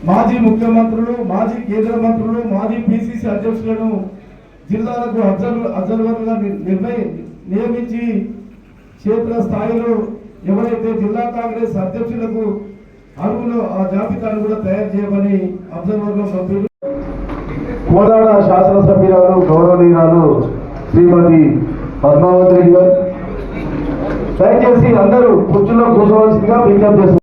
మాజీ ముఖ్యమంత్రులు, మాజీ కేంద్ర మంత్రులు, మాజీ పిసిసి అధ్యక్షులను జిల్లాలకు అబ్జర్వర్గా నియమించి క్షేత్ర స్థాయిలో ఎవరైతే జిల్లా కాంగ్రెస్ అధ్యక్షులకు అర్హులు ఆ జాబితాను కూడా తయారు చేయమని అబ్జర్వర్గా సభ్యులు కోదాడ శాసనసభ్యురాలు గౌరవనీయురాలు శ్రీమతి పద్మావతి రెడ్డి గారు దయచేసి అందరూ కుర్చీలో కూర్చోవలసిందిగా విజ్ఞప్తి చేస్తున్నారు.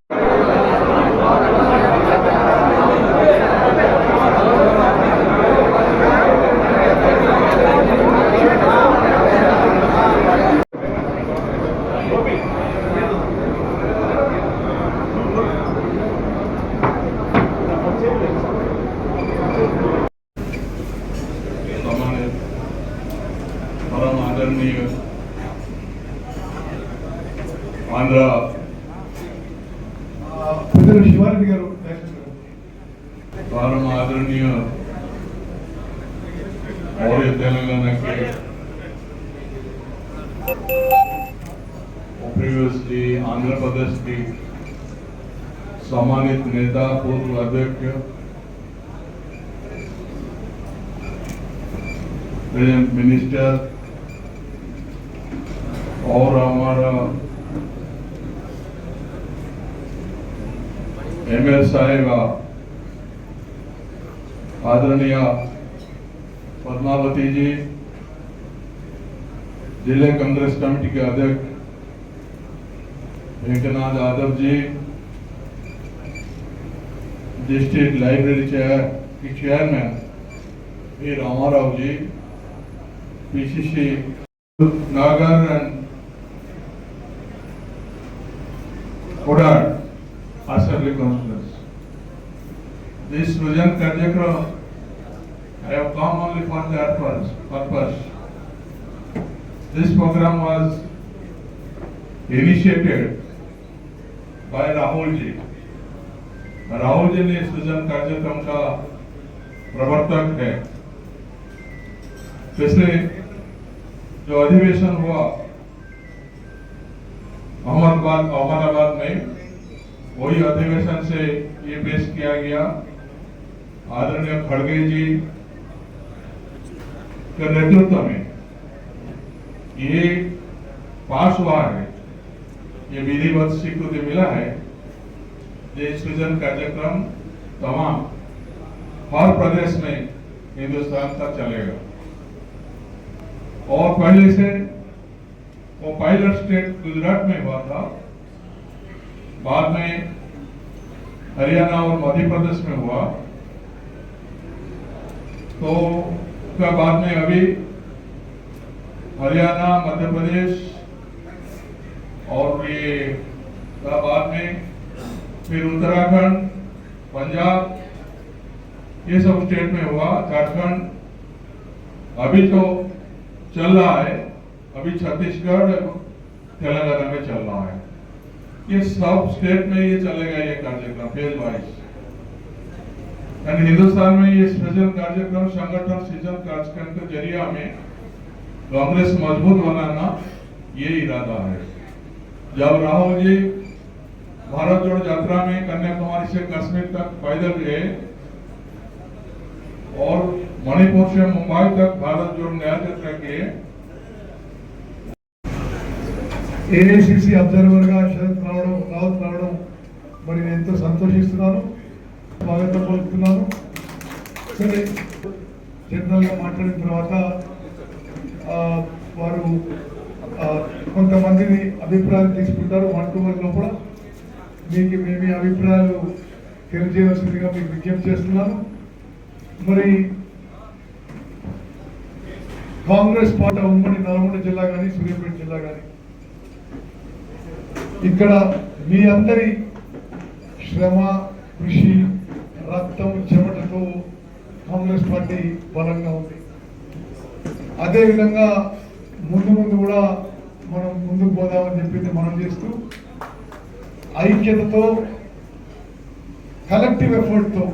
आंध्र शिवारेड्डी गारू परम आदरणीय और तेलंगाना के प्रीवियसली आंध्र प्रदेश की सम्मानित नेता पूर्व अध्यक्ष प्रेजेंट मिनिस्टर और हमारा एमएल साहेब आदरणीय पद्मावती जी, जिला कांग्रेस कमेटी के अध्यक्ष वेंकनाथ यादव जी, डिस्ट्रिक्ट लाइब्रेरी की chairman A Ramarao ji, PCC Nagar and Kodar Assembly constituents. This vision कार्यक्रम I have come only for that purpose. This program was initiated by Rahul ji. Rahul ji ने इस विजन कार्यक्रम का प्रवर्तक है। पिछले जो अधिवेशन हुआ अहमदाबाद में, वही अधिवेशन से ये पेश किया गया। आदरणीय खड़गे जी के नेतृत्व में ये पास हुआ है, ये विधिवत स्वीकृति मिला है। ये सृजन कार्यक्रम तमाम हर प्रदेश में हिंदुस्तान तक चलेगा और पहले से वो पायलट स्टेट गुजरात में हुआ था, बाद में हरियाणा और मध्य प्रदेश में हुआ, तो उसके बाद में अभी हरियाणा, मध्य प्रदेश और ये बाद में फिर उत्तराखंड, पंजाब, ये सब स्टेट में हुआ, झारखंड अभी तो चल रहा है, अभी छत्तीसगढ़ तेलंगाना में चल रहा है। ये सब स्टेट में ये चलेगा ये कार्यक्रम फेज वाइज। हिंदुस्तान में ये सृजन कार्यक्रम संगठन सृजन कार्यक्रम के जरिए में कांग्रेस मजबूत बनाना ये इरादा है। जब राहुल जी भारत जोड़ो यात्रा में कन्याकुमारी से कश्मीर तक पैदल गए और मणिपुर से मुंबई तक भारत जोड़ो न्याय यात्रा किए, ఏఐసిసి అబ్జర్వర్గా శరత్ రావడం మరి నేను ఎంతో సంతోషిస్తున్నాను, స్వాగతం పలుకుతున్నాను. సరే, జనరల్గా మాట్లాడిన తర్వాత వారు కొంతమందిని అభిప్రాయాలు తీసుకుంటారు. 1 to 1 లోపల మీకు మీ అభిప్రాయాలు తెలియజేయవలసిందిగా మీకు విజ్ఞప్తి చేస్తున్నాను. మరి కాంగ్రెస్ పార్టీ ఉమ్మడి నల్గొండ జిల్లా కానీ సూర్యాపేట జిల్లా కానీ ఇక్కడ మీ అందరి శ్రమ, కృషి, రక్తం, చెమటతో కాంగ్రెస్ పార్టీ బలంగా ఉంది. అదేవిధంగా ముందు కూడా మనం ముందుకు పోదామని చెప్పింది మనం చేస్తూ ఐక్యతతో, కలెక్టివ్ ఎఫర్ట్తో,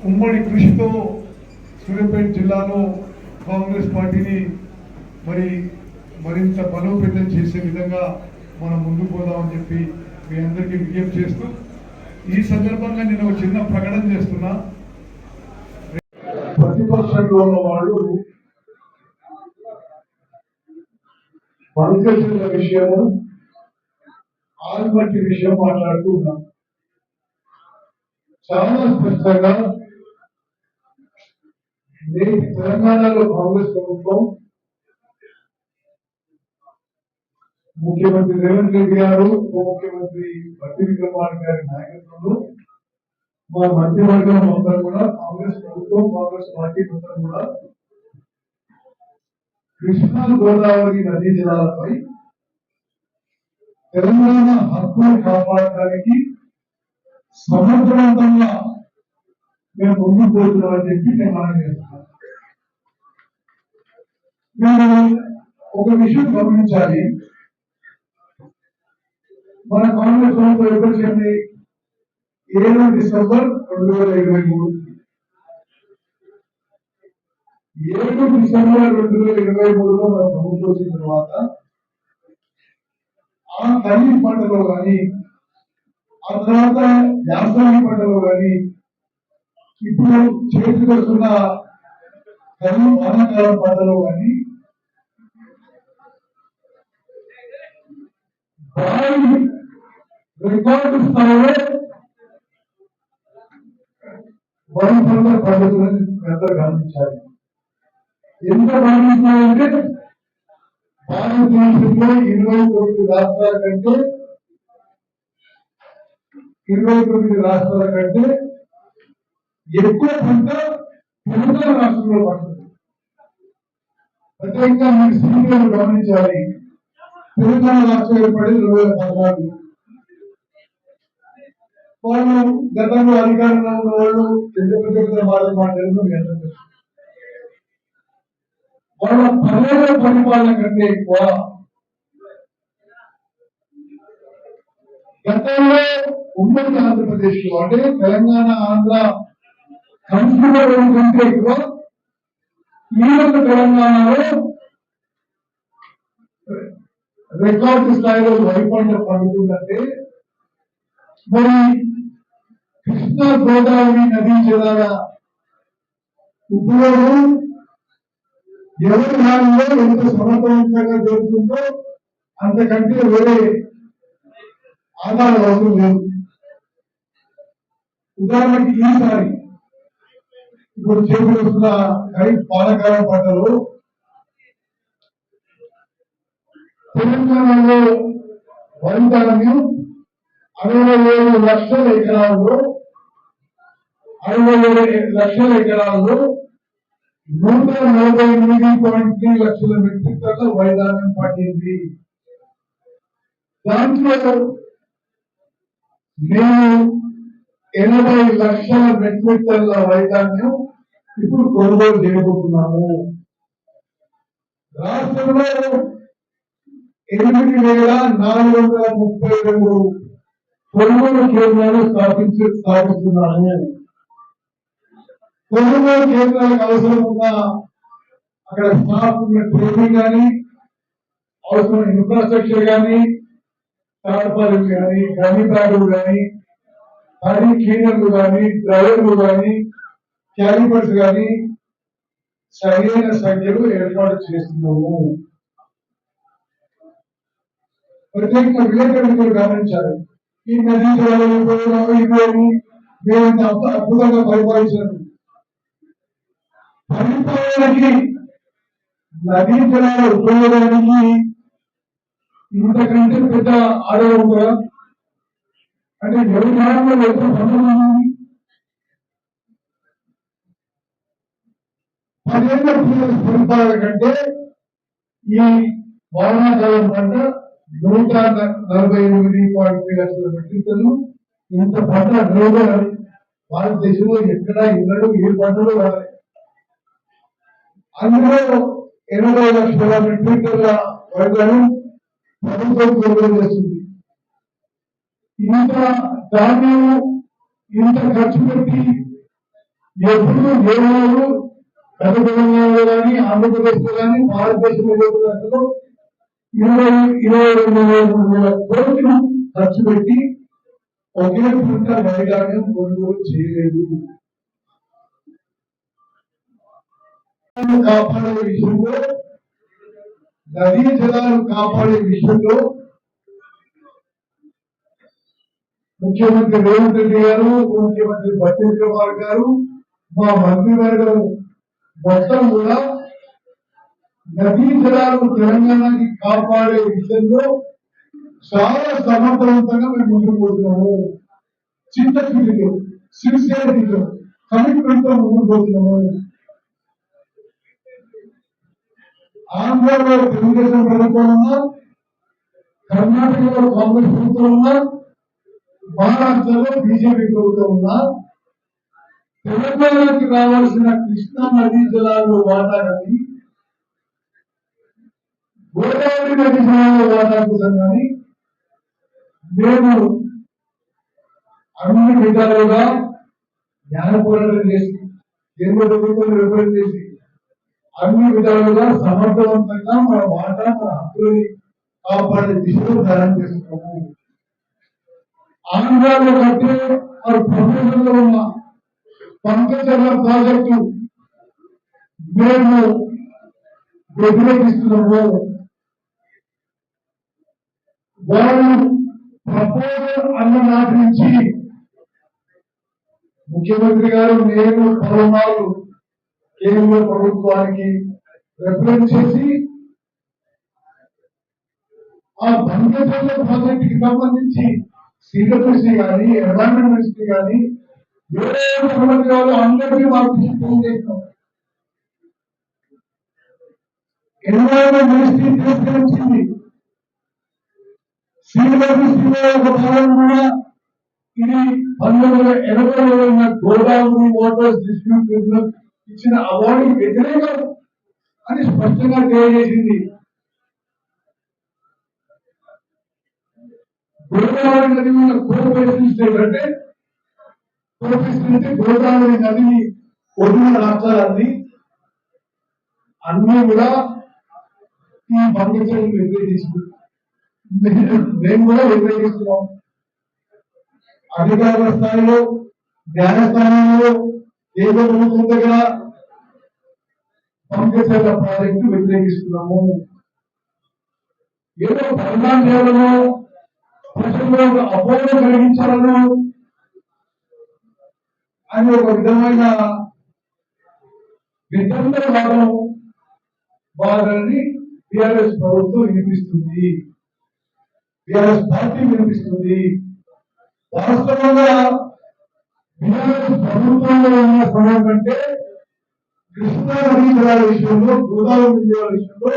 ఉమ్మడి కృషితో సూర్యాపేట జిల్లాలో కాంగ్రెస్ పార్టీని మరింత బలోపేతం చేసే విధంగా మనం ముందుకు పోదామని చెప్పి మీ అందరికీ విజ్ఞప్తి చేస్తూ ఈ సందర్భంగా నేను ఒక చిన్న ప్రకటన చేస్తున్నా. ప్రతిపక్షంలో ఉన్న వాళ్ళు పంకజుల విషయము ఆల్మట్టి విషయం మాట్లాడుతూ ఉన్నాం. చాలా స్పష్టంగా నేటి తెలంగాణలో కాంగ్రెస్ ప్రభుత్వం ముఖ్యమంత్రి రేవంత్ రెడ్డి గారు, ఉప ముఖ్యమంత్రి బట్టి విక్రమార్క గారి నాయకత్వంలో మా మంత్రివర్గం మొత్తం కూడా కాంగ్రెస్ ప్రభుత్వం, కాంగ్రెస్ పార్టీ మొత్తం కూడా కృష్ణా గోదావరి నదీ జలాలపై తెలంగాణ హక్కును కాపాడడానికి సమర్థవంతంగా మేము ముందుకు పోతున్నామని చెప్పి నేను మనం చేస్తున్నాను. మీరు ఒక విషయం గమనించాలి. మన కాంగ్రెస్ ప్రభుత్వం ఎప్పుడు చేయండి 7 డిసెంబర్ 2023 7 డిసెంబర్ 2023లో మన ప్రభుత్వం వచ్చిన తర్వాత ఆ ఖరీఫ్ పంటలో కానీ ఆ తర్వాత యాసంగి పంటలో కానీ ఇప్పుడు చేతికి వస్తున్న ఖరీఫ్ వానాకాలం పంటలో కానీ రికార్డు స్థాయిలో వరి పంట పద్ధతులను ఎంత గమనించాలి. ఎంత గమనించాలంటే భారతదేశంలో 29 రాష్ట్రాల కంటే 29 రాష్ట్రాల కంటే ఎక్కువ పంట తెలంగాణ రాష్ట్రంలో పడుతుంది. ప్రత్యేకంగా మీరు స్థితిని గమనించాలి. తెలంగాణ రాష్ట్రం ఏర్పడి 2014 వాళ్ళు గతంలో అధికారంలో ఉన్న వాళ్ళు పెద్ద పెద్ద మాటలు మాట్లాడుతూ వాళ్ళ పరిపాలన కంటే ఎక్కువ గతంలో ఉమ్మడి ఆంధ్రప్రదేశ్ లో అంటే తెలంగాణ ఆంధ్ర సంస్కృతి కంటే ఎక్కువ ఈరోజు తెలంగాణలో రికార్డు స్థాయిలో వరి పంట పండుతుందంటే మరి కృష్ణా గోదావరి నదీ జలాల ఉపయోగం ఎవరి హాల్లో ఎంత సమర్థవంతంగా జరుగుతుందో అంతకంటే వేరే ఆధార అవసరం లేదు. ఉదాహరణకి ఈసారి ఇప్పుడు చేపలు వస్తున్న ఖరీఫ్ వానాకాలం పంటలు తెలంగాణలో వరి ధాన్యం 67 లక్షల ఎకరాల్లో 67 లక్షల ఎకరాల్లో 148.3 లక్షల మెట్రిక్ టన్నుల వరి ధాన్యం పండింది. దాంట్లో మేము 80 లక్షల మెట్రిక్ టన్నుల వరి ధాన్యం ఇప్పుడు కొనుగోలు చేయబోతున్నాము. రాష్ట్రంలో 8,432 కొనుగోలు కేంద్రాలు స్థాపిస్తున్నాము. కొనుగోలు కేంద్రాలకు అవసరం ఉన్న అక్కడ స్టాఫ్ ట్రైనింగ్ కానీ అవసరం ఇన్ఫ్రాస్ట్రక్చర్ కానీ తాడపాలు కానీ గణితాలు కానీ హరి క్లీనర్లు కానీ డ్రైవర్లు కానీ క్యాలిపర్స్ కానీ సరైన సంఖ్యలో ఏర్పాటు చేస్తున్నాము. ప్రత్యేకంగా విలేకరులు గమనించారు. ఈ నదీ జలాలను మేము అద్భుతంగా పరిపాలించారు. పరిపాలనకి నదీ జలాల ఉపయోగానికి ఇంతకంటే పెద్ద ఆధారం ఉందా అంటే వ్యవసాయంలో ఎంత సంబంధం 10 ఏళ్ల పరిపాలన కంటే ఈ వానాకాలం పంట 148.3 లక్షల మెట్రిక్ టన్ను ఇంత పంట భారతదేశంలో ఎక్కడ ఇన్నడు ఏ పంటలో రాలేదు. అందులో 80 లక్షల మెట్రిక్ టన్నుల వరిలను ప్రభుత్వం కొనుగోలు చేస్తుంది. ఇంత ధాన్యం ఇంత ఖర్చు పెట్టి ఎప్పుడు ఏ రోజు తెలంగాణలో కానీ ఆంధ్రప్రదేశ్ లో కానీ భారతదేశంలో కోట్లు ఖర్చు పెట్టి ఒకే పూట వైరాగ్యం కొనుగోలు చేయలేదు. కాపాడే విషయంలో, నదీ జలాలు కాపాడే విషయంలో ముఖ్యమంత్రి రేవంత్ రెడ్డి గారు, ముఖ్యమంత్రి బట్టి విక్రమార్క గారు, మా మంత్రివర్గం మొత్తం కూడా నదీ జలాలు తెలంగాణకి కాపాడే విషయంలో చాలా సమర్థవంతంగా మేము ముందుకు పోతున్నాము. చిత్తశుద్ధితో, సిన్సియారిటీతో, కమిట్మెంట్ తో ముందుకు పోతున్నాము. ఆంధ్రలో తెలుగుదేశం ప్రభుత్వం ఉన్నా, కర్ణాటకలో కాంగ్రెస్ ప్రభుత్వం ఉన్నా, మహారాష్ట్రలో బీజేపీ ప్రభుత్వం ఉన్నా, తెలంగాణకి రావాల్సిన కృష్ణా నదీ జలాలు వాటా కానీ, గోదావరి నదీ జలాల వాటా కోసం కానీ మేము అన్ని విధాలుగా జ్ఞాన పోరాటం చేసి, కేంద్ర ప్రభుత్వం రిప్రజెంట్ చేసి, అన్ని విధాలుగా సమర్థవంతంగా మన వాటా, మన హక్కులని కాపాడే దిశలో ప్రయాణం చేస్తున్నాము. ఆంధ్రాలో కంటే మరి ప్రపంచంలో ఉన్న పంకచర్ల ప్రాజెక్టు మేము వ్యతిరేకిస్తున్నాము. వాళ్ళు ప్రపోజల్ అన్న నాటి నుంచి ముఖ్యమంత్రి గారు, నేను పలుమార్లు కేంద్ర ప్రభుత్వానికి రిప్రజెంట్ చేసి ఆ పంకచర్ల ప్రాజెక్ట్ కి సంబంధించి సిడబ్ల్యూసీ కానీ, ఎన్విరాన్మెంట్ మినిస్ట్రీ కానీ, ముఖ్యమంత్రి గారు అందరికీ మాకు ఫోన్ చేసినాం. ఎన్విరాన్మెంట్ మినిస్ట్రీ తిరస్కరించింది. సిడబ్ల్యూసీలో ఒక భాగం కూడా ఇది 1980లో ఉన్న గోదావరి వాటర్స్ డిస్ట్రిబ్యూట్ ట్రిబ్యునల్ ఇచ్చిన అవార్డు వ్యతిరేకం అని స్పష్టంగా తెలియజేసింది. గోదావరి నది ఉన్న కోఆపరేషన్ స్టేట్ అంటే గోదావరి నదిని ఒడిన రాష్ట్రాలన్నీ అన్ని కూడా ఈ పంకజాలను వ్యతిరేకిస్తుంది. మేము కూడా వ్యతిరేకిస్తున్నాం. అధికారుల స్థాయిలో, న్యాయస్థానంలో కేంద్ర ప్రభుత్వం దగ్గర పంకజాల ప్రాజెక్టు వ్యతిరేకిస్తున్నాము. ఏదో పరిణామం చేయడము, ప్రజల్లో అపోహ కలిగించాలను అని ఒక విధమైన వితండవాదం వారిని టిఆర్ఎస్ ప్రభుత్వం వినిపిస్తుంది, టిఆర్ఎస్ పార్టీ వినిపిస్తుంది. వాస్తవంగా టిఆర్ఎస్ ప్రభుత్వంలో ఉన్న సమయం కంటే కృష్ణా నదీ జలాల విషయంలో, గోదావరి నదీ జలాల విషయంలో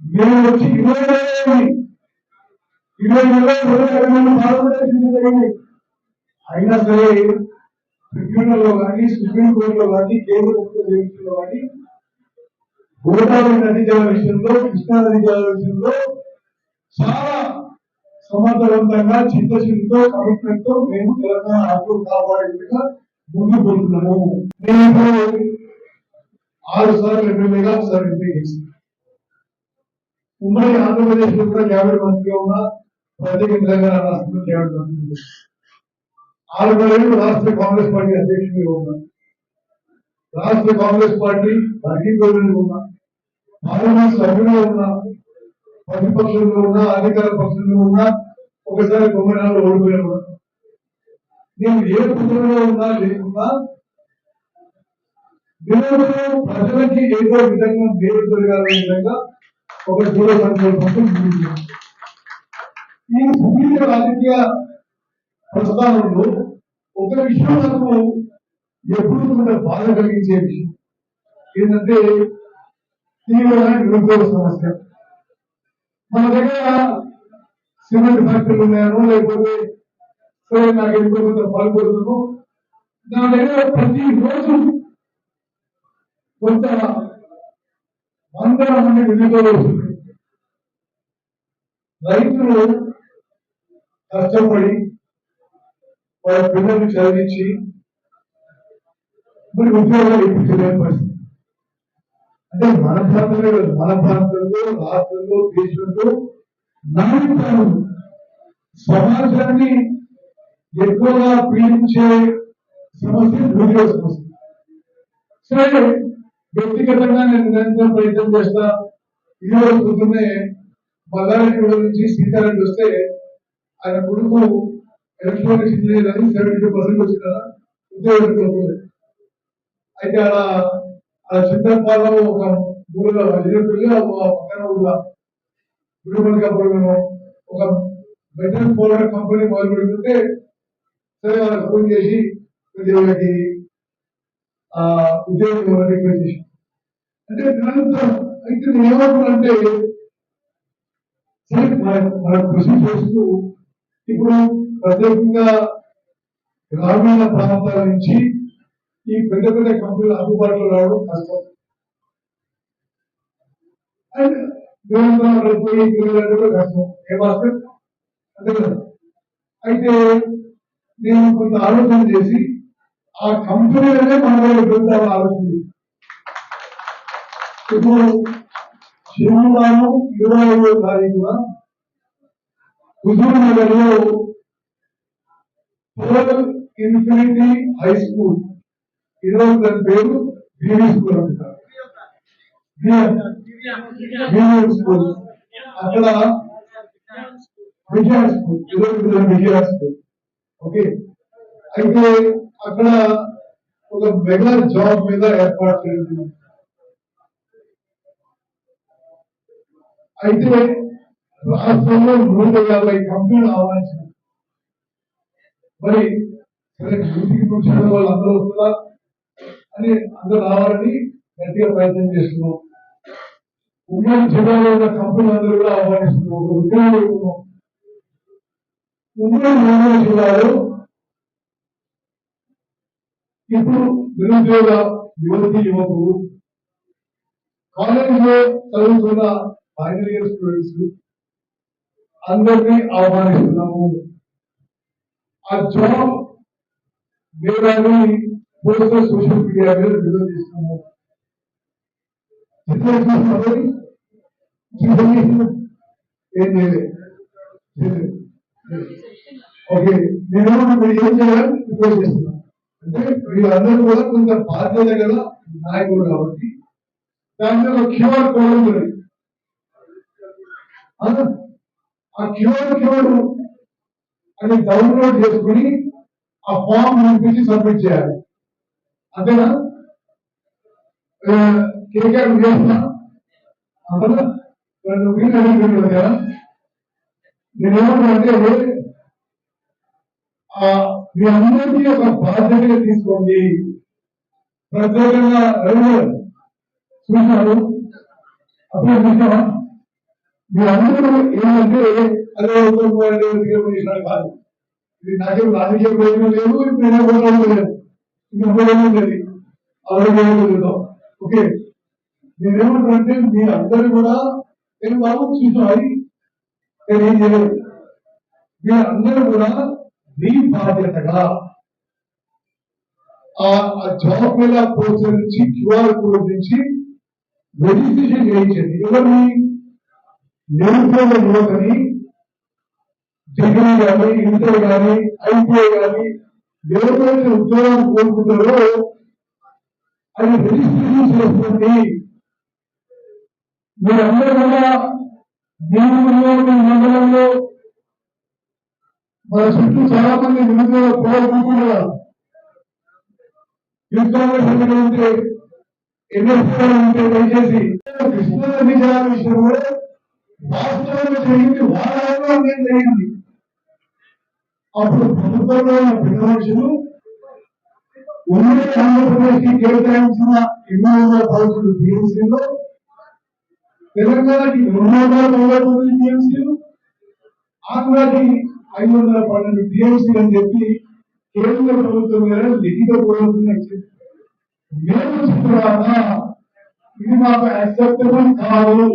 మేము వచ్చి 20 నెలలు జరిగింది. అయినా సరే ట్రిబ్యునల్లో కానీ, సుప్రీంకోర్టులో కానీ, కేంద్ర ప్రభుత్వంలో కానీ గోదావరి నదీ జల విషయంలో, కృష్ణా నదీ జల విషయంలో చాలా సమర్థవంతంగా, చిత్తశుద్ధితో, కమిట్మెంట్ తో మేము తెలంగాణ హక్కులు కాపాడే విధంగా ముందుకు పోతున్నాము. నేను 6 సార్లు ఎమ్మెల్యేగా, ఒకసారి ఎంపీ చేశాను. ఉమ్మడి ఆంధ్రప్రదేశ్ లో కూడా క్యాబినెట్ మంత్రిగా ఉన్నా, ప్రత్యేక తెలంగాణ రాష్ట్రంలో క్యాబినెట్ మంత్రి, 6 ఏళ్ళు రాష్ట్ర కాంగ్రెస్ పార్టీ అధ్యక్షుడిగా ఉన్నా, రాష్ట్ర కాంగ్రెస్ పార్టీ వర్కింగ్ ప్రెసిడెంట్ ఉన్నా, పార్లమెంట్ సభ్యులుగా ఉన్నా, ప్రతిపక్షంలో ఉన్నా, అధికార పక్షంలో ఉన్నా, ఒకసారి 94 ఓడిపోయినా కూడా నేను ఏ కుటుంబంలో ఉన్నా లేకున్నా నేను ప్రజలకి ఏదో విధంగా మేలు జరగాలనే విధంగా ఒక దూర సంకల్పంతో ఈ సుదీర్ఘ రాజకీయ ప్రస్థానంలో ఒక విషయం నాకు ఎప్పుడు కూడా బాధ కలిగించే విషయం ఏంటంటే తీవ్రమైన నిరుద్యోగ సమస్య. మన దగ్గర సిమెంట్ ఫ్యాక్టరీలు ఉన్నాయో, లేకపోతే సరే నాకు ఎందుకు పాల్గొడుతున్నాను, నా దగ్గర ప్రతి రోజు కొంత 100 మంది నిరుద్యోగులు వస్తుంది. రైతులు కష్టపడి వాళ్ళ పిల్లల్ని చదివించి మరి ఉద్యోగాలు ఇప్పించలేని పరిస్థితి. అంటే మన ప్రాంతంలో కాదు, మన ప్రాంతంలో, రాష్ట్రంలో, దేశంలో నాయకులు సమాజాన్ని ఎక్కువగా పీడించే సమస్య నిరుద్యోగ సమస్య. సరే, వ్యక్తిగతంగా నేను నిరంతరం ప్రయత్నం చేస్తా. ఈరోజు పొద్దున్నే మల్లారెడ్డి నుంచి సీతారెడ్డి వస్తే ఆయన కొడుకు ఎలక్ట్రానిక్స్ ఇంజనీర్ అని 72% వచ్చిన ఉద్యోగం. అయితే అలా చింతపాలలో ఒక ఊరుగా వజ్రపల్లి పక్కన ఊరుగా విడుమలకాపురంలో ఒక మెటల్ పౌడర్ కంపెనీ మొదలు పెడుతుంటే సరే వాళ్ళకి ఫోన్ చేసి వీళ్ళకి ఉద్యోగం రిక్వెస్ట్ చేసి అంటే నిరంతరం. అయితే ఏమవుతుందంటే సరే మన కృషి చేస్తూ ఇప్పుడు ప్రత్యేకంగా గ్రామీణ ప్రాంతాల నుంచి ఈ పెద్ద పెద్ద కంపెనీలు అందుబాటులో రావడం కష్టం. అండ్ నిరంతరం పోయి కూడా కష్టం. ఏమాత్రం అంతే కదా. అయితే నేను కొంత ఆలోచన చేసి ఆ కంపెనీలనే మన దగ్గర పెడతామని ఆలోచన చేసి ఇప్పుడు శనివారం 25వ తారీఖున హుజూర్ నగర్ లో ఇన్ఫినిటీ హై స్కూల్, ఈరోజు దాని పేరు బీవీ స్కూల్ అంటారు. స్కూల్ అక్కడ విజయ స్కూల్, ఈరోజు విజయ స్కూల్. ఓకే, అయితే అక్కడ ఒక మెగా జాబ్ మీద ఏర్పాటు చేసింది. అయితే రాష్ట్రంలో 150 కంపెనీలు ఆహ్వానించారు. మరి సరే 100% వాళ్ళు అందరూ వస్తుందా అని అందరూ రావాలని గట్టిగా ప్రయత్నం చేస్తున్నాం. ఉమ్మడి జిల్లాలో ఉన్న కంపెనీలు అందరూ కూడా ఆహ్వానిస్తున్నాం. ఒక ఉద్యోగం పెడుతున్నాం. ఉమ్మడి నల్గొండ జిల్లాలో ఇప్పుడు నిరుద్యోగ యువతి యువకులు, కాలేజీలో చదువుతున్న ఫైనల్ ఇయర్ స్టూడెంట్స్ అందరినీ ఆహ్వానిస్తున్నాము. ఆ జాబ్ వేదాన్ని పోస్టర్ సోషల్ మీడియా మీద విడుదల చేస్తున్నాము. ఏం చేయలేదు. ఓకే, నేను మీరు ఏం చేయాలని రిక్వెస్ట్ చేస్తున్నాను అంటే వీళ్ళందరూ కూడా కొంత బాధ్యత గల నాయకులు కాబట్టి దాంట్లో ఒక క్యూఆర్ కోడ్ ఉంటుంది. ఆ క్యూఆర్ కోడ్ అని డౌన్లోడ్ చేసుకుని ఆ ఫామ్ నింపించి సబ్మిట్ చేయాలి. అంతేనా? కేకేఆర్ చేస్తున్నా నేనేమంటే మీ అందరికీ ఒక బాధ్యతగా తీసుకోండి. ప్రత్యేకంగా చూసినారు అప్పుడు చూసామా మీ అందరూ ఏంటంటే అదే చేసినాడు కాదు. ఇది నాకేం రాజకీయ ప్రయోజనం లేదు, ఇప్పుడు నేనే పోరాటం లేదు, ఇంకా పోరాటం లేదు, ఆరోగ్యం. ఓకే, నేనేమంటానంటే మీ అందరూ కూడా నేను బాబు చూసాను నేనేం చేయలేదు. మీరందరూ కూడా మీ బాధ్యతగా ఆ జాబ్ మీద పోస్టర్ నుంచి క్యూఆర్ కోడ్ నుంచి రిజిస్ట్రేషన్ చేయించండి. ఎవరిని? నిరుద్యోగ యువతని, డిగ్రీ కానీ, ఇంటర్ కానీ, ఐటీఐ కానీ ఎవరైతే ఉద్యోగాలు కోరుకుంటారో అది రిజిస్ట్రేషన్ చేసుకోండి. మీరందరూ కూడా మీ మండలంలో మన చుట్టూ చాలా మంది నిరుద్యోగ కోరుకుంటున్నారు. ఉంటే దయచేసి కృష్ణా నది జలాల విషయంలో రాష్ట్రంలో జరిగింది, వారాల్లో జరిగింది. అప్పుడు ప్రభుత్వంలో ఉన్న పెద్ద మనుషులు ఉమ్మడి ఆంధ్రప్రదేశ్ కి కేటాయించిన 811 టీఎంసీలో తెలంగాణకి 299 టీఎంసీలు, ఆంధ్రాకి 512 టీఎంసీలు అని చెప్పి కేంద్ర ప్రభుత్వం మీద లిఖిత పూర్వకంగా ఇచ్చింది. మేము తర్వాత ఇది మాకు యాక్సెప్టబుల్ కాదు,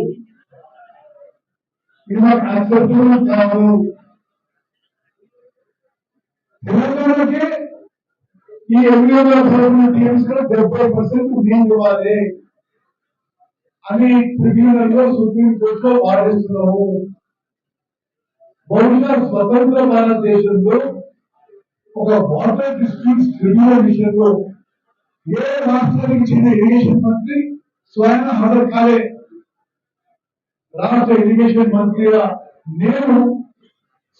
ఇది మాకు యాక్సెప్టబుల్ కాదు. తెలంగాణకి ఈ 812 టీఎంసీలో 70% మేము ఇవ్వాలి. అని ట్రిబ్యునల్లో సుప్రీంకోర్టులో వాదిస్తున్నాము. బహుశా స్వతంత్ర భారతదేశంలో ఒక వాటర్ డిస్ట్రిక్ట్స్ ట్రిబ్యునల్ విషయంలో ఏ రాష్ట్రానికి చెందిన ఇరిగేషన్ మంత్రి స్వయం హాజరు కాలే. రాష్ట్ర ఇరిగేషన్ మంత్రిగా నేను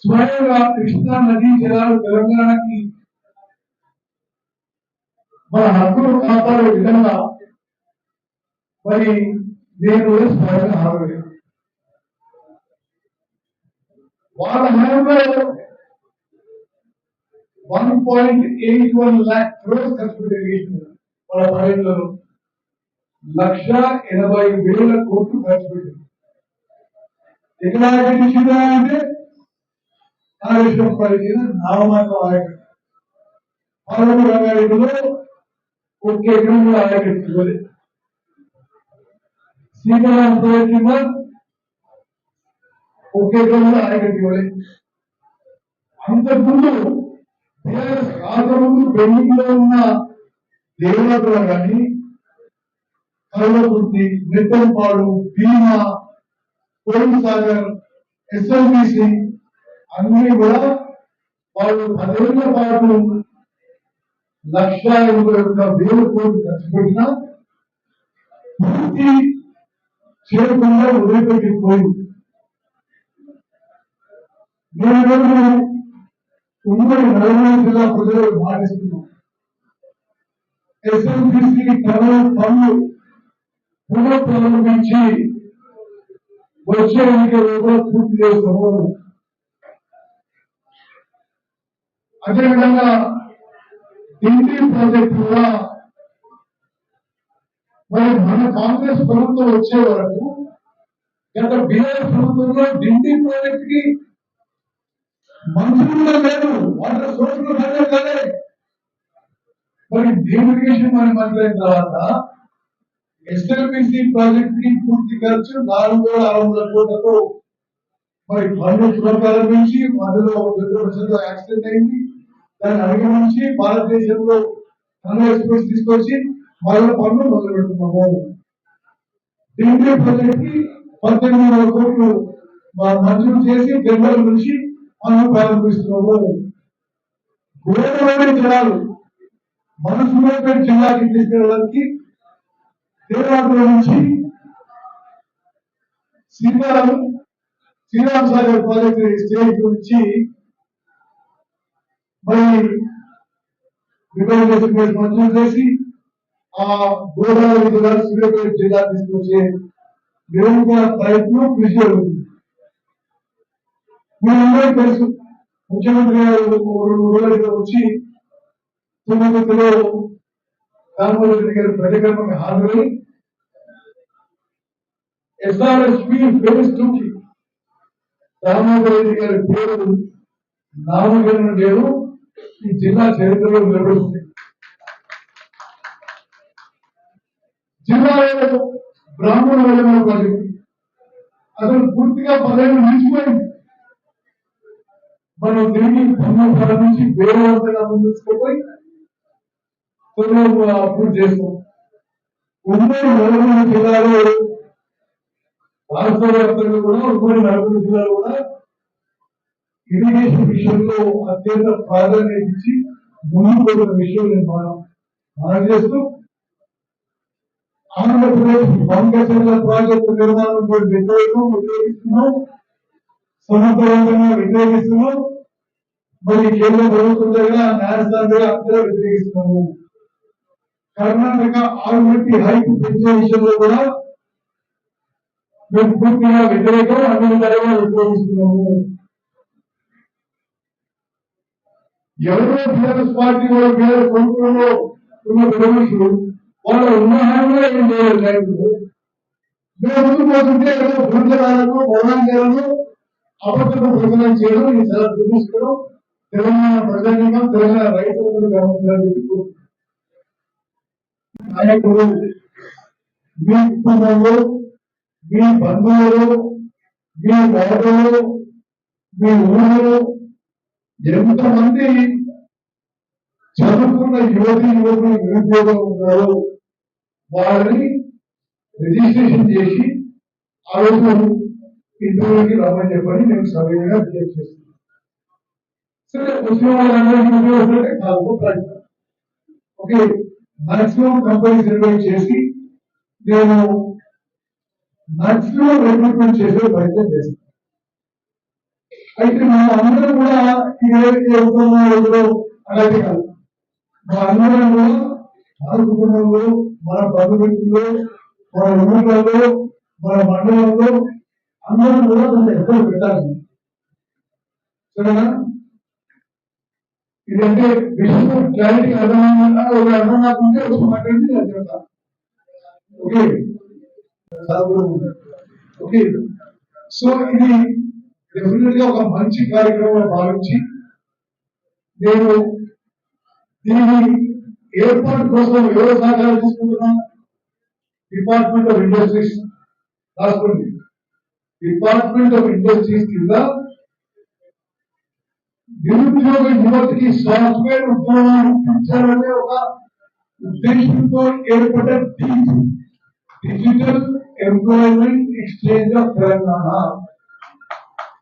స్వయంగా కృష్ణా నదీ జలాలు తెలంగాణకి మన హక్కులు కాపాడే విధంగా మరి నేను స్వయంగా హాజరు. వాళ్ళ హయాంలో 1.81 lakh crores ఖర్చు పెట్టిన వాళ్ళ పర్యటనలో 1,80,000 కోట్లు ఖర్చు పెట్టింది. ఎక్కడ ఆలోచించిందా అంటే కాళేశ్వరం నామమాత్రం ఆయకట్టు 13 రంగారెడ్డిలో ఒక్క ఎకరం కూడా ఆయకట్టుకోలేదు. శ్రీకారం ప్రయత్నంగా ఒక్క ఎకరం కూడా ఆయకట్టుకోలేదు. అంతకుముందు రాకముందు పెండింగ్ లో ఉన్న దేవతలు కానీ కల్వకుర్తి, నెట్టంపాడు, భీమా, కోయిల్ సాగర్, ఎస్ఎల్బిసి అన్ని కూడా వాళ్ళు 10 ఏళ్ల పాటు 1,81,000 కోట్లు ఖర్చు పెట్టినా పూర్తి చేయకుండా వదిలిపెట్టిపోయింది. నేను ఉమ్మడి నల్గొండ జిల్లా ప్రజలకు మాటిస్తున్నాం. ఎస్ఎల్బిసి పనులు పునఃప్రారంభించి వచ్చే ఎన్నికల్లో పూర్తి చేస్తాము. అదేవిధంగా ఢిల్లీ ప్రాజెక్టు కూడా మరి మన కాంగ్రెస్ ప్రభుత్వం వచ్చే వరకు గత బీఆర్ఎస్ ప్రభుత్వంలో ఢిల్లీ ప్రాజెక్ట్ కి మంజూరుగా లేదు, వాటర్ సోర్స్ కాలే. మరి డీమిగ్రేషన్ మన మంత్రి అయిన తర్వాత ఎస్ఎల్బిసి ప్రాజెక్ట్ కి పూర్తి ఖర్చు 4,600 కోట్లతో మరి పనులు పునఃప్రారంభించి అందులో యాక్సిడెంట్ అయింది. దాన్ని అధిగమించి భారతదేశంలో ఎక్స్ప్రెస్ తీసుకొచ్చి మరో పనులు మొదలు పెడుతున్నాము. ఢిల్లీ ప్రాజెక్ట్ కి 18,000 కోట్లు మంజూరు చేసి జనవరి నుంచి పనులు ప్రారంభిస్తున్నాము. గోదావరి జలాలు మన సూర్యాపేట జిల్లాకి తీసుకెళ్ళడానికి దేవాదుల నుంచి శ్రీరామ్ సాగర్ ప్రాజెక్ట్ స్టేజ్ గురించి మరి మంజూరు చేసి ఆ గోదావరి జిల్లా సూర్యాపేట జిల్లా తీసుకొచ్చే నిరంతర ప్రయత్నం కృషి జరుగుతుంది. మీరందరూ తెలుసు, ముఖ్యమంత్రి గారు 2 రోజులుగా వచ్చి తుమ్మతిలో రామ్మోహన్ రెడ్డి గారి ప్రతిక్రమకు హాజరై ఎస్ఆర్ఎస్పి ఫేజ్ 2 కి రామ్మోహన్ రెడ్డి గారి పేరు నామకరణం చేయడం ఈ జిల్లా చరిత్రలో నిలబడుతుంది. జిల్లాలో బ్రాహ్మణ వెలుగుల ప్రాజెక్టు అసలు పూర్తిగా 10 ఏళ్ళు నిలిచిపోయింది. మనం తిరిగి నుంచి వేరే వంతగా ముందుకుపోయి పూర్తి చేస్తాం. ఉమ్మడి నల్గొండ జిల్లాలో రాష్ట్ర వ్యాప్తంగా కూడా ఉమ్మడి నల్గొండ జిల్లాలో కూడా ఇరిగేషన్ విషయంలో అత్యంత ప్రాధాన్యత ఇచ్చి ముందుకు పోతున్న విషయం నేను మనం చేస్తూ ఆంధ్రప్రదేశ్ వంకచర్ల ప్రాజెక్టు నిర్మాణం వ్యతిరేకిస్తున్నాం, సమర్థవంతంగా వ్యతిరేకిస్తున్నాం. మరి కేంద్ర ప్రభుత్వం దగ్గర న్యాయస్థానం దగ్గర అందరూ వ్యతిరేకిస్తున్నాము. కర్ణాటక ఆల్రెడీ హైక్ పెంచే విషయంలో కూడా మేము పూర్తిగా వ్యతిరేకం, అన్ని విధాలుగా వ్యతిరేకిస్తున్నాము. ఎవరో టీఆర్ఎస్ పార్టీ వాళ్ళు వేరే ప్రభుత్వంలో ఉన్న ప్రవేశులు వాళ్ళ ఉదాహరణలో ఏం చేయలేదు. మేము ముందు పోతుంటే ఏదో భూతరాలను బోధాంశాలను అబద్ధపు ప్రచారం చేయడం ఇది చాలా దుర్దృష్టం. తెలంగాణ ప్రజానికం, తెలంగాణ రైతులందరూ గమనించాలని చెప్పి నాయకుడు మీ కుటుంబంలో, మీ బంధువులు, మీ వార్డులు, మీ ఊళ్ళో ఎంతమంది చదువుకున్న యువతి యువకులు నిరుద్యోగం ఉన్నారో వారిని రిజిస్ట్రేషన్ చేసి ఆ రోజు ఇంటర్వ్యూకి రమ్మని చెప్పని నేను సవ్యంగా విజ్ఞప్తి చేస్తున్నాను. సరే వచ్చిన వాళ్ళందరికీ కాదు ప్రయత్నం. ఓకే, మాక్సిమం కంపెనీస్ ఇన్వైట్ చేసి నేను మాక్సిమం రిక్రూట్మెంట్ చేసే ప్రయత్నం చేస్తాను. అయితే మా అందరం కూడా ఏదైతే అలాగే కాదు, మా అందరం కూడా మన కుటుంబంలో, మన బంధుమిత్రుల్లో, మన ఊళ్ళలో, మన మండలంలో అందరం కూడా కొంచెం ఎక్కువ పెట్టాలి. సరేనా? ఇదంటే విషయం క్లారిటీ అర్థమైందా? ఒక అర్థం కాకుంటే ఒక మాట్లాడి అది చెప్తాను. Okay, okay. సో ఇది డెఫినెట్ గా ఒక మంచి కార్యక్రమం భావించి నేను దీని ఏర్పాటు కోసం ఎవరు సహకారం తీసుకుంటున్నాను? డిపార్ట్మెంట్ ఆఫ్ ఇండస్ట్రీస్ రాసుకోండి. డిపార్ట్మెంట్ ఆఫ్ ఇండస్ట్రీస్ కింద నిరుద్యోగ యువతికి సాఫ్ట్వేర్ ఉద్యోగాలు ఇప్పించాలనే ఒక ఉద్దేశంతో ఏర్పడ్డ digital employment exchange of Telangana.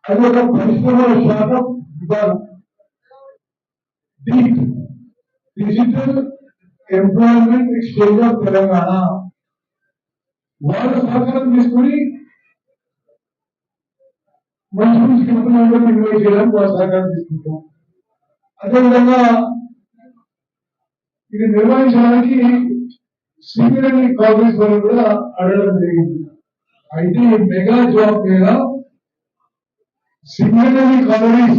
అది ఒక పరిశ్రమల శాఖ విభాగం. Digital employment exchange of Telangana వాళ్ళ సహకారం తీసుకుని మంచి మంచి కంపెనీలను ఇన్వైట్ చేయడానికి వాళ్ళ సహకారం తీసుకుంటాం. అదేవిధంగా ఇది నిర్వహించడానికి సింగరేణి కాలేజ్ వాళ్ళు కూడా అడగడం జరిగింది. అయితే ఈ మెగా జాబ్ మీద సింగరేణి కాలేజ్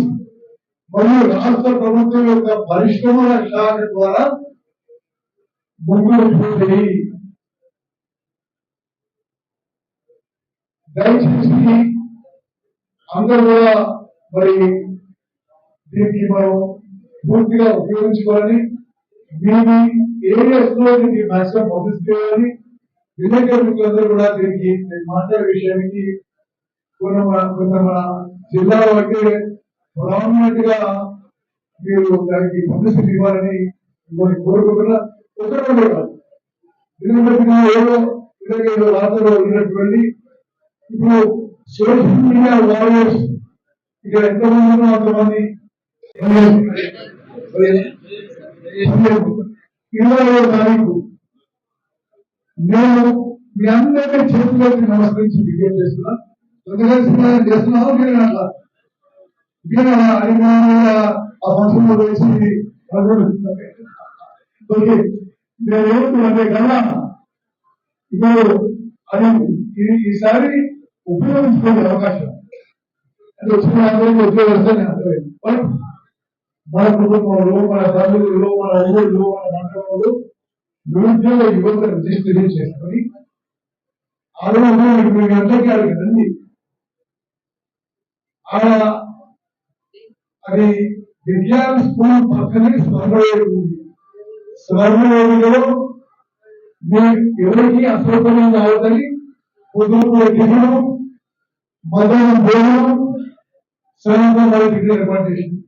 మరియు రాష్ట్ర ప్రభుత్వం యొక్క పరిశ్రమల శాఖ ద్వారా ముందుకు పోయి దయచేసి అందరూ కూడా మరి దీనికి మనం పూర్తిగా ఉపయోగించుకోవాలని, దీని ఏరియాస్ లో దీనికి మ్యాక్సిమం పబ్లిసిటీ చేయాలని, విలేకరులందరూ కూడా దీనికి మాట్లాడే విషయానికి కొంత మన జిల్లాలో అయితే ప్రామినెంట్ గా మీరు దానికి పబ్లిసిటీ ఇవ్వాలని కోరుకుంటున్నా. ఒకటే కాదు, ఎందుకంటే ఏదో ఏదో వార్తలు ఉన్నటువంటి ఇప్పుడు సోషల్ మీడియా వారియర్స్ ఇక్కడ ఎంతమంది ఉన్నా అంతమంది 27వ తారీఖు నేను మీ అందరికీ చేతులకి నమస్కరించి విజ్ఞప్తి చేస్తున్నా. చేస్తున్నావు నేను అట్లా ఆ ఫంక్షన్ వేసి నేనేమంటున్నానే కన్నా ఇప్పుడు అది ఈసారి ఉపయోగించుకునే అవకాశం అంటే వచ్చిన అందరికీ ఉపయోగిస్తాను అర్థమైంది. బట్ మన కుటుంబంలో, మన బంధువుల్లో, మన ఊళ్ళో, మన మండలంలో నిరుద్యోగ యువత రిజిస్ట్రేషన్ చేసుకుని ఆరోగ్యం 8 గంటలకి అక్కడికి రండి. అది విజ్ఞాన స్కూల్ పక్కనే స్వర్ణవేది ఉంది. స్వర్ణవేదిలో మీరు ఎవరికి అసౌకర్యం కావద్దని పొద్దున్న టిఫిన్, మధ్యాహ్నం భోజనం, సాయంత్రం టిఫిన్ ఏర్పాటు చేసింది.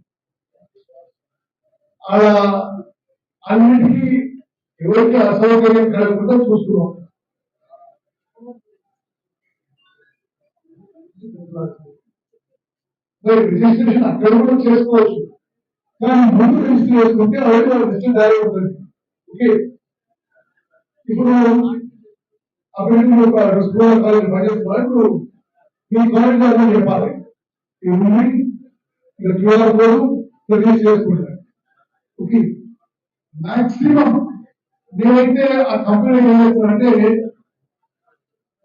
అలా అన్నిటికీ ఎవరికి అసౌకర్యం కలగకుండా చూస్తున్నాం. మరి రిజిస్ట్రేషన్ అక్కడ కూడా చేసుకోవచ్చు, కానీ ముందు రిజిస్టర్ చేసుకుంటే అలాగే రిజిస్టర్ తయారై ఉంటుంది. ఓకే, ఇప్పుడు అప్పుడు ఒక స్కూల్ కాలేజ్ పనిచేస్తున్నారు, మీ కాలేజ్ అని చెప్పాలి. ఇక్కడ క్యూఆర్ కోడ్ రిజిస్టర్ చేసుకుంటారు. ఓకే, మాక్సిమం నేనైతే ఆ కంపెనీ ఏం చేస్తానంటే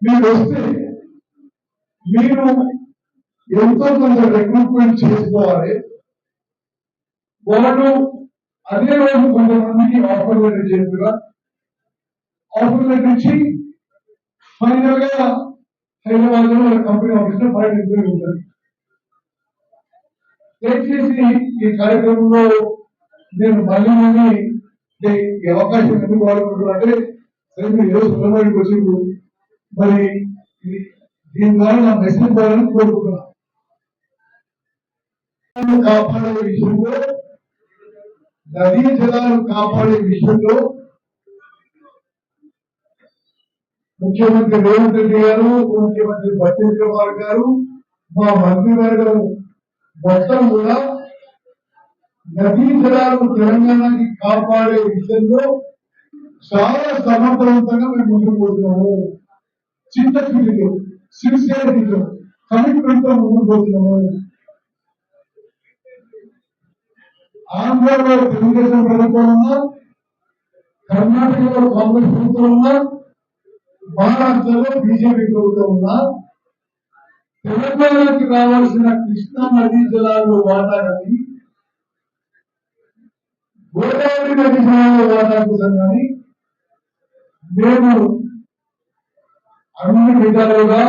మీరు వస్తే మీరు ఎంతో కొంత రిక్రూట్మెంట్ చేసుకోవాలి. వాళ్ళు అదే రోజు కొంతమందికి ఆఫర్ లెటర్ చేస్తుగా ఆఫర్ లెటర్ ఇచ్చి ఫైనల్ గా హైదరాబాద్ లో కంపెనీ ఆఫీస్ లో ఫైల్ ఇంటర్వ్యూ ఉంటుంది. దయచేసి ఈ కార్యక్రమంలో నేను మళ్ళీ ఈ అవకాశం ఎందుకు వాడుకుంటున్నానంటే సరే మీరు ఏదో సులభానికి వచ్చింది, మరి దీని ద్వారా నా మెసేజ్ ద్వారా కోరుకుంటున్నాను. కాపాడే విషయంలో, నదీ జలాలు కాపాడే విషయంలో ముఖ్యమంత్రి రేవంత్ రెడ్డి గారు, ముఖ్యమంత్రి బట్టి విక్రమార్క గారు, మా మంత్రివర్గం మొత్తం కూడా నదీ జలాలను తెలంగాణకి కాపాడే విషయంలో చాలా సమర్థవంతంగా మేము ముందుకు పోతున్నాము. చిత్తశుద్ధితో, సిన్సియారిటీతో, కమిట్మెంట్ తో ముందుకు పోతున్నాము. ఆంధ్రలో తెలుగుదేశం ప్రభుత్వం ఉన్నా, కర్ణాటకలో కాంగ్రెస్ ప్రభుత్వం ఉన్నా, మహారాష్ట్రలో బీజేపీ ప్రభుత్వం ఉన్నా, తెలంగాణకి రావాల్సిన కృష్ణా నదీ జలాలు వాటా కానీ, గోదావరి నదీ జలాల వాటా కోసం కానీ మేము అన్ని విధాలుగా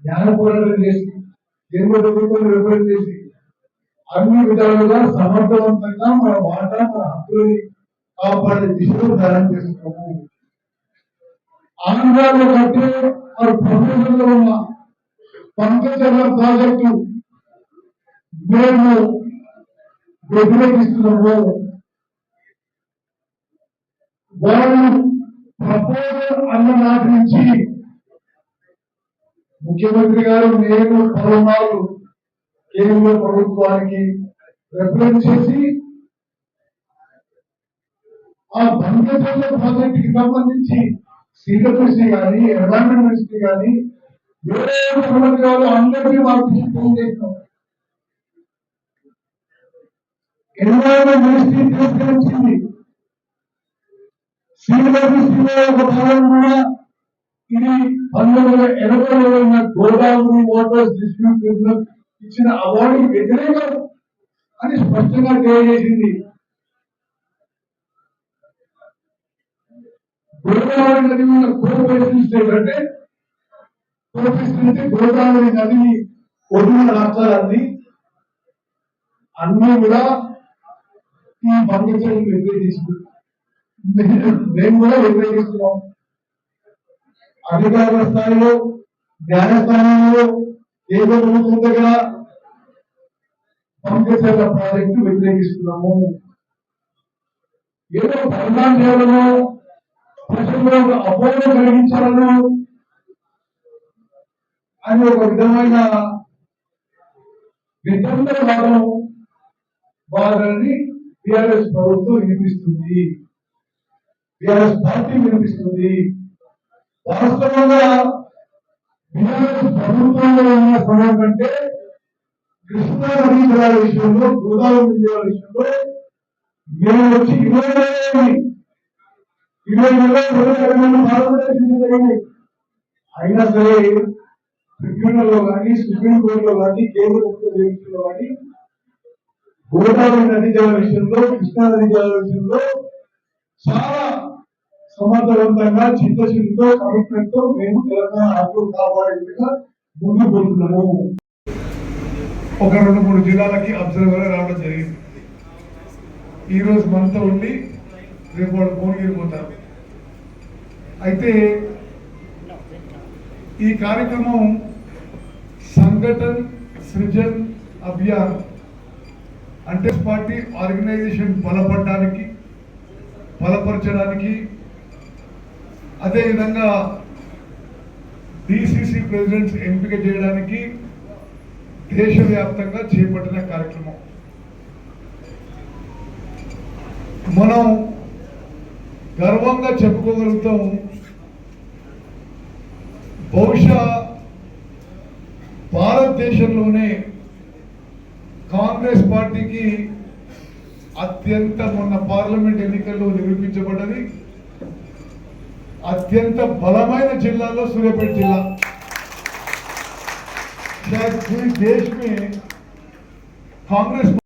న్యాయ పోరాటం చేసి, కేంద్ర ప్రభుత్వం రిప్రజెంట్ చేసి, అన్ని విధాలుగా సమర్థవంతంగా మన వాటా, మన హక్కులని కాపాడే దిశలో ధ్యానం చేస్తున్నాము. ఆంధ్రాలో కంటే మరి ప్రపంచంలో ఉన్న పంకజల ప్రాజెక్టు మేము వ్యతిరేకిస్తున్నాము. వాళ్ళు ప్రపోజల్ అన్న నాటి నుంచి ముఖ్యమంత్రి గారు, నేను పలుమార్లు కేంద్ర ప్రభుత్వానికి రిప్రజెంట్ చేసి ఆ పంకజల ప్రాజెక్ట్ కి సంబంధించి సిడబ్ల్యూసీ కానీ, ఎన్విరాన్మెంట్ మినిస్ట్రీ కానీ, అందరికీ వాళ్ళకి ఫోన్ చేసినాం. ఎన్విరాన్మెంట్ మినిస్ట్రీ తిరస్కరించింది. సిడబ్ల్యూసీలో ఒక భాగం కూడా ఇది 1980లో ఉన్న గోదావరి వాటర్స్ డిస్ట్రిబ్యూట్ ట్రిబ్యునల్ ఇచ్చిన అవార్డు వ్యతిరేకం అని స్పష్టంగా తెలియజేసింది. గోదావరి నది మీద కోఆపరేషన్ స్టేట్ అంటే గోదావరి నదిని ఒడిన రాష్ట్రాలన్నీ అన్ని కూడా ఈ పంకజలను వ్యతిరేకిస్తుంది. మేము కూడా వ్యతిరేకిస్తున్నాం. అధికారుల స్థాయిలో, న్యాయస్థానంలో, కేంద్ర ప్రభుత్వం దగ్గర పంకజల ప్రాజెక్టు వ్యతిరేకిస్తున్నాము. ఏదో పరిణామం చేయడము, ప్రజల్లో అపోహ కలిగించాలను అని ఒక విధమైన వితండవాదం వారిని టిఆర్ఎస్ ప్రభుత్వం వినిపిస్తుంది, టిఆర్ఎస్ పార్టీ వినిపిస్తుంది. వాస్తవంగా టిఆర్ఎస్ ప్రభుత్వంలో ఉన్న సమయం కంటే కృష్ణా నదీ జలాల విషయంలో, గోదావరి నదీ జలాల విషయంలో మేము వచ్చి 20 జరిగింది. అయినా సరే ట్రిబ్యునల్లో కానీ, సుప్రీంకోర్టులో కానీ, కేంద్ర ప్రభుత్వంలో కానీ గోదావరి నదీ జల విషయంలో, కృష్ణా నదీ జల విషయంలో చాలా సమర్థవంతంగా, చిత్తశుద్ధితో, కమిట్మెంట్ తో మేము తెలంగాణ హక్కులు కాపాడేట్టుగా ముందుకు పోతున్నాము. ఒక 2-3 జిల్లాలకి అబ్జర్వర్ రావడం జరిగింది. ఈ రోజు మనతో ఉండి రేపు వాళ్ళు భువనగిరి పోతారు. అయితే ఈ కార్యక్రమం సంఘటన్ సృజన్ అభియాన్ అంటే పార్టీ ఆర్గనైజేషన్ బలపరచడానికి, అదేవిధంగా డిసిసి ప్రెసిడెంట్స్ ఎంపిక చేయడానికి దేశవ్యాప్తంగా చేపట్టిన కార్యక్రమం. మనం గర్వంగా చెప్పుకోగలుగుతాం, బహుశా భారతదేశంలోనే కాంగ్రెస్ పార్టీకి మొన్న పార్లమెంట్ ఎన్నికల్లో నిరూపించబడ్డది, అత్యంత బలమైన జిల్లాలో సూర్యాపేట జిల్లా. शायद पूरे देश में कांग्रेस